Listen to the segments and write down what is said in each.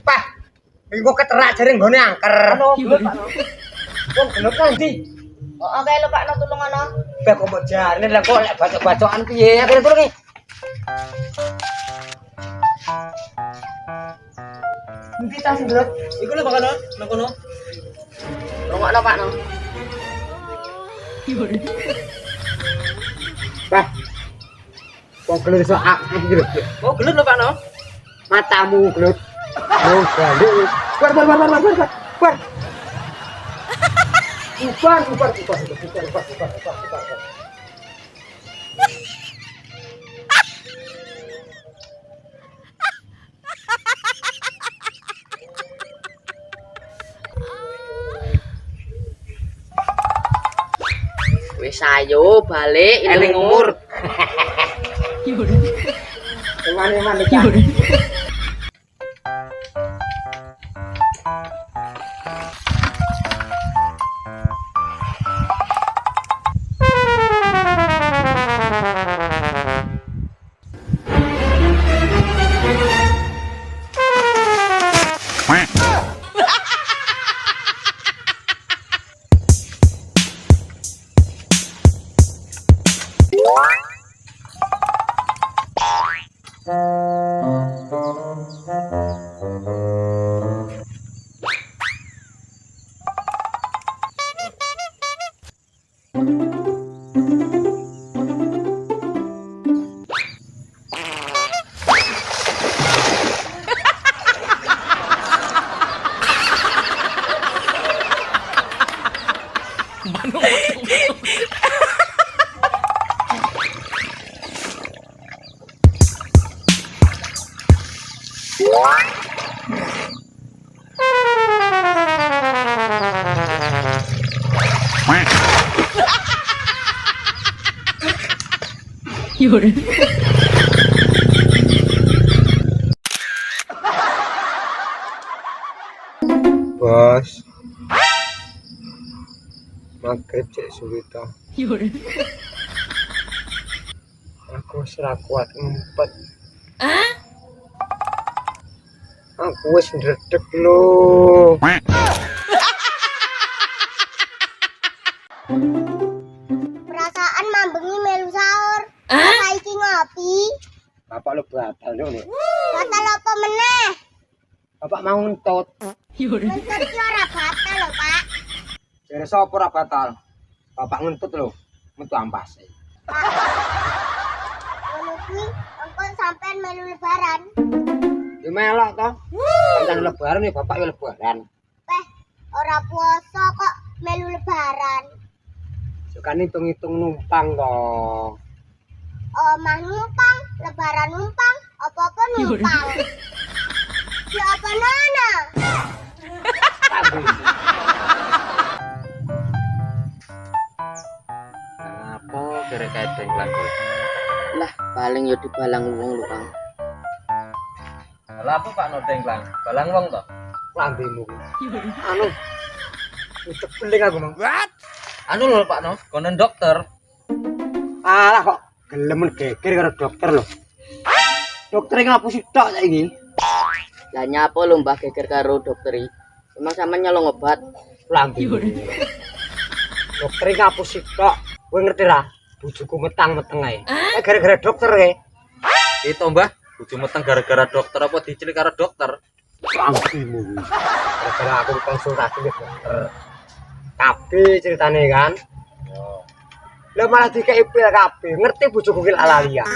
Pak, minggu keterak jare nggone angker. Wong gelem nanti. Oke lho Pak, tulung ana. Lah kok mbok jarene lah kok lek bacok-bacokan piye? Akhire tulung iki. Nanti tas ndrot. Iku lho bakal nang kono. Rungokno Pak no. Pak. Kok gelut iso akeh iki lho. Oh, gelut lho Pak no. Matamu gelut. Oh, balik. Bar. Bubar. Wis ayo balik Eling umur. Kemana-mana kan. Bos. Magrib cek suwi to. Aku ora kuat ngempet. Aku wis ndredeg lho. Perasaan mambengi melu sahur. Saiki ngopi. Bapak lu batal lho. Batal apa meneh? Bapak mau ngentut. Ngentut ki ora batal lho, Pak. Jare sapa ora batal? Bapak ngentut lho. Metu ampase. Ngono kuwi engko sampean melu lebaran. Ya melok to. Kan lebaran ya bapak ya lebaran. Peh, ora puasa kok melu lebaran. Sukan hitung-hitung numpang to. Omah numpang, lebaran numpang, apa-apa numpang. Ya apa nana? Apa kira kaya dengklan kok? Lah, paling yo dibalang wong lho, Kang. Lah apa Pak no dengklan? Balang wong to? Lambemu. Anu. Utek beling aku, Mang. Anu lho Pak no, konon dokter. Alah kok gelemen geger karo dokter lho. Dokter iki ngapusi tok saiki. Lah nyapa lho Mbah geger karo dokter iki? Emang sampean nyolong obat? Lambemu. Dokter iki ngapusi tok. Kowe ngerti ra? Bojoku metang-meteng ae. Gara-gara dokter e. Itu Mbah, bojo meteng gara-gara dokter apa dicelik karo dokter? Lambemu. Gara-gara aku konsultasi ke dokter. Kabeh ceritane kan. Lah malah dikei pil kabeh. Ngerti bojoku ki lali ya.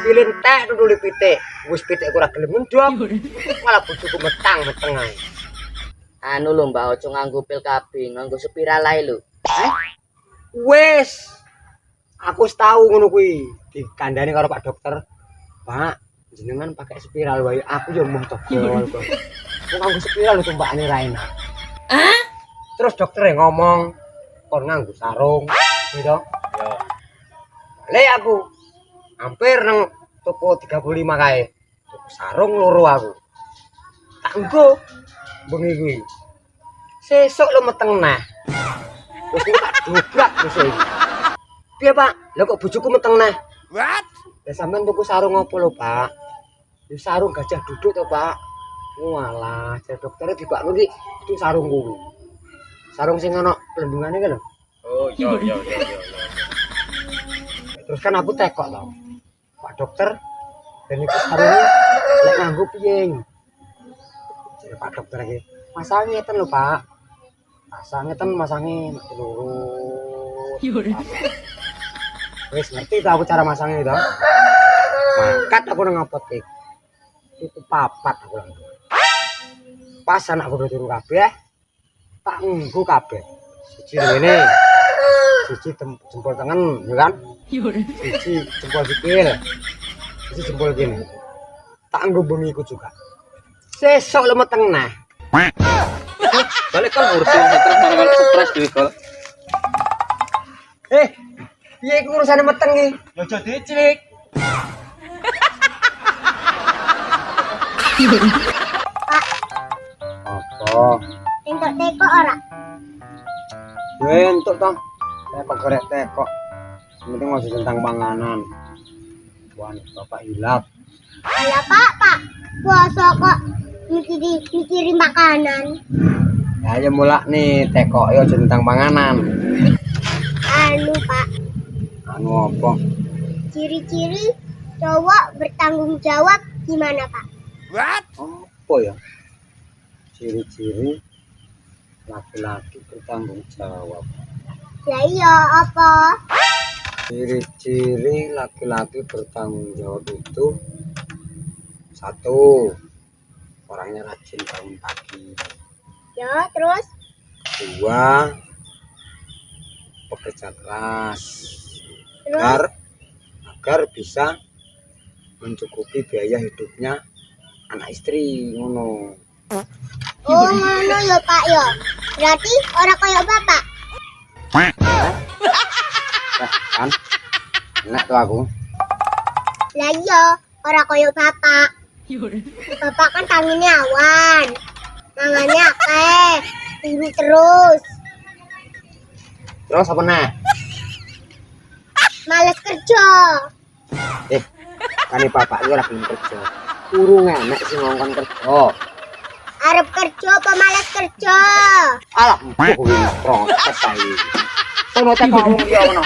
Pilih tek nuli pitik. Wis pitik ora gelem ndok. Malah bojoku metang-meteng ae. Anu lho Mbah, aja nganggo pil KB, nganggo spiral ae lho. Wis. Aku wis tau ngono kuwi. Dikandani karo Pak Dokter. Pak, jenengan pakai spiral wae. Aku yo mung togol kok. Wong nganggo spiral lho tumpakane ra enak. Terus dokter ngomong kon nganggo sarung, gitu. Ya. Le aku hampir nang toko 35 kae. Tuku sarung loro aku. Tak nggo bengi kuwi. Sesuk lu meteng nah. Wis tak dobrak wis iki. Piye, Pak? Lah kok bojoku meteng neh? What? Ya sampean tuku sarung apa lho, Pak? Ya sarung gajah duduk to, Pak. Walah, jare doktere dibakno iki itu sarung kuwi. Sarung sing ana pelendungane kan lho. Oh, iya. Terus kan aku tekok to. Pak dokter, dan itu sarungnya lek nganggo piye? Jare Pak dokter iki, masang ngeten lho, Pak. Masang ngeten masange lurus. Wis ngerti ta aku cara masangnya to? Mangkat aku nang apotek. Itu papat aku langsung. Pas anakku udah turu kabeh, tak nggo kabeh. Siji ngene. Siji jempol tangan, ya kan? Siji jempol sikil. Siji jempol kene. Tak nggo bengiku juga. Sesuk lemet tengah. Balik kan ngurusin terus malah stres dhewe kok. Piye iku urusane meteng iki? Ya aja dicilik. Apa? Entuk teko ora? Entuk to. Tekok gorek tekok. Penting masih tentang panganan. Wah, Bapak hilap. Alah Pak. Puasa kok mikiri makanan. Ya mulak nih tekok yo tentang panganan. Anu Pak, Anu apa? ciri-ciri cowok bertanggung jawab gimana Pak? Apa ya? Ciri-ciri laki-laki bertanggung jawab. Lah iya apa? Ciri-ciri laki-laki bertanggung jawab itu satu, orangnya rajin bangun pagi. Ya terus? Dua, pekerja keras. Agar bisa mencukupi biaya hidupnya anak istri ngono. Oh ngono ya Pak ya. Berarti orang kayak Bapak. Kan? Enak tuh aku. Lah iya, orang kayak Bapak. Bapak kan tangannya awan. Tangannya akeh. Turu terus. Terus apa nah? Males kerja. Kan bapak itu lagi kerja. Kurung enak sih ngongkon kerja. Arep kerja apa males kerja? Alah, empuk kuwi protes ae. Sono tek ngomong ya ngono.